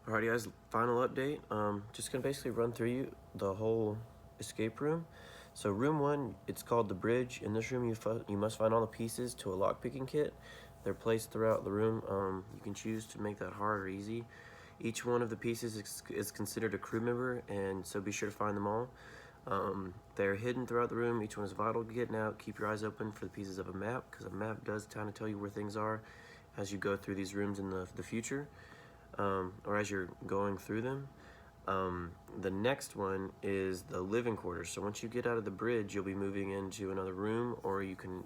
Alrighty guys, final update. Just gonna basically run through you the whole escape room. So room one, it's called the bridge. In this room you must find all the pieces to a lockpicking kit. They're placed throughout the room. You can choose to make that hard or easy. Each one of the pieces is considered a crew member, and so be sure to find them all. They're hidden throughout the room. Each one is vital to getting out. Keep your eyes open for the pieces of a map, because a map does kind of tell you where things are as you go through these rooms in the future. Or as you're going through them. The next one is the living quarters. So once you get out of the bridge, you'll be moving into another room, or you can,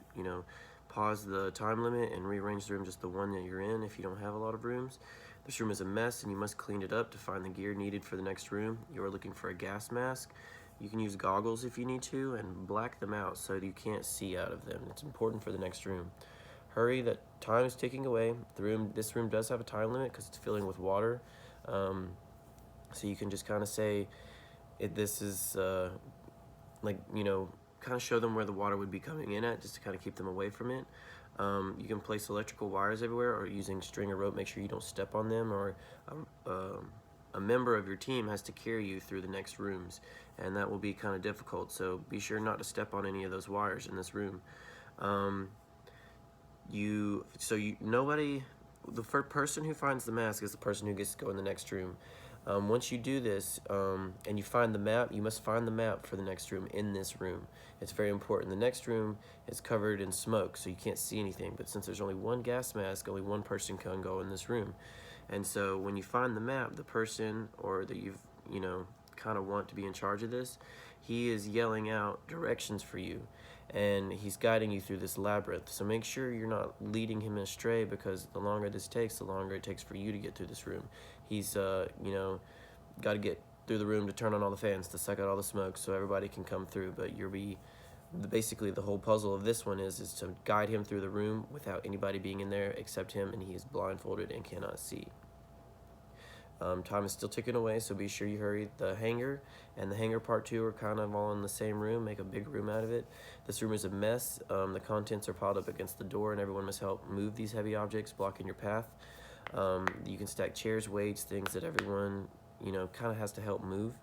pause the time limit and rearrange the room just the one that you're in if you don't have a lot of rooms. This room is a mess and you must clean it up to find the gear needed for the next room. You are looking for a gas mask. You can use goggles if you need to and black them out so that you can't see out of them. It's important for the next room. Hurry, that time is ticking away. This room does have a time limit because it's filling with water. So you can just kind of say, this is kind of show them where the water would be coming in at, just to kind of keep them away from it. You can place electrical wires everywhere, or using string or rope, make sure you don't step on them, or a member of your team has to carry you through the next rooms, and that will be kind of difficult, so be sure not to step on any of those wires in this room. The first person who finds the mask is the person who gets to go in the next room. Once you do this and you find the map, you must find the map for the next room in this room. It's very important. The next room is covered in smoke, so you can't see anything, but since there's only one gas mask, only one person can go in this room. And so when you find the map, the person or that you've kind of want to be in charge of this, he is yelling out directions for you, and he's guiding you through this labyrinth. So make sure you're not leading him astray, because the longer this takes, the longer it takes for you to get through this room. He's got to get through the room to turn on all the fans to suck out all the smoke so everybody can come through. But basically the whole puzzle of this one is to guide him through the room without anybody being in there except him, and he is blindfolded and cannot see. Time is still ticking away, so be sure you hurry. The hangar and the hangar part 2 are kind of all in the same room. Make a big room out of it. This room is a mess. The contents are piled up against the door, and everyone must help move these heavy objects blocking your path. You can stack chairs, weights, things that everyone kind of has to help move.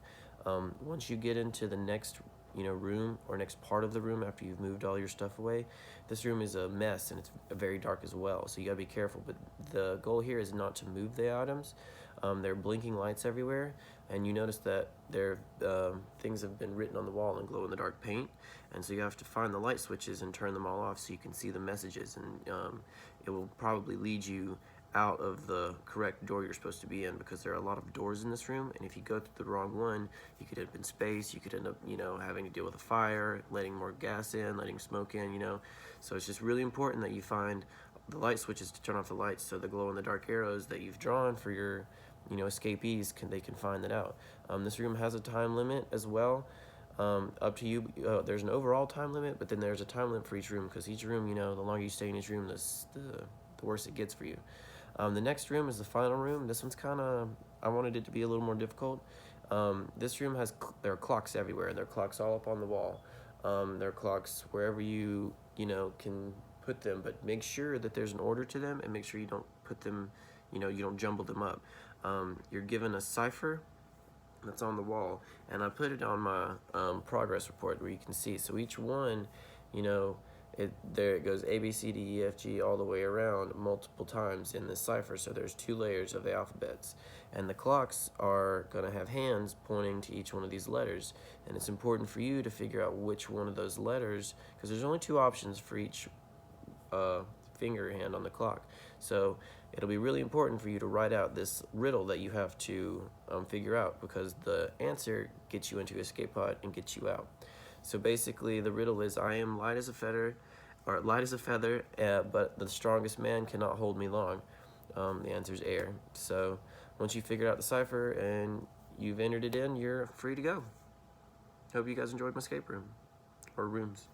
Once you get into the next room or next part of the room after you've moved all your stuff away, this room is a mess and it's very dark as well, so you gotta be careful. But the goal here is not to move the items. There are blinking lights everywhere, and you notice that things have been written on the wall in glow-in-the-dark paint, and so you have to find the light switches and turn them all off so you can see the messages, and it will probably lead you out of the correct door you're supposed to be in, because there are a lot of doors in this room, and if you go through the wrong one, you could end up in space. You could end up having to deal with a fire, letting more gas in, letting smoke in, so it's just really important that you find the light switches to turn off the lights, so the glow-in-the-dark arrows that you've drawn for your escapees they can find that out. This room has a time limit as well. Up to you. There's an overall time limit, but then there's a time limit for each room, because each room, the longer you stay in each room, the worse it gets for you. The next room is the final room. This one's I wanted it to be a little more difficult. This room there are clocks everywhere. There are clocks all up on the wall. There are clocks wherever you can put them, but make sure that there's an order to them, and make sure you don't put them, you don't jumble them up. You're given a cipher that's on the wall, and I put it on my progress report where you can see. So each one, there it goes, A, B, C, D, E, F, G, all the way around multiple times in this cipher. So there's 2 layers of the alphabets, and the clocks are going to have hands pointing to each one of these letters, and it's important for you to figure out which one of those letters, because there's only 2 options for each finger hand on the clock. So it'll be really important for you to write out this riddle that you have to figure out, because the answer gets you into escape pod and gets you out. So basically the riddle is, I am light as a feather, but the strongest man cannot hold me long. The answer is air. So once you figure out the cipher and you've entered it in, you're free to go. Hope you guys enjoyed my escape room, or rooms.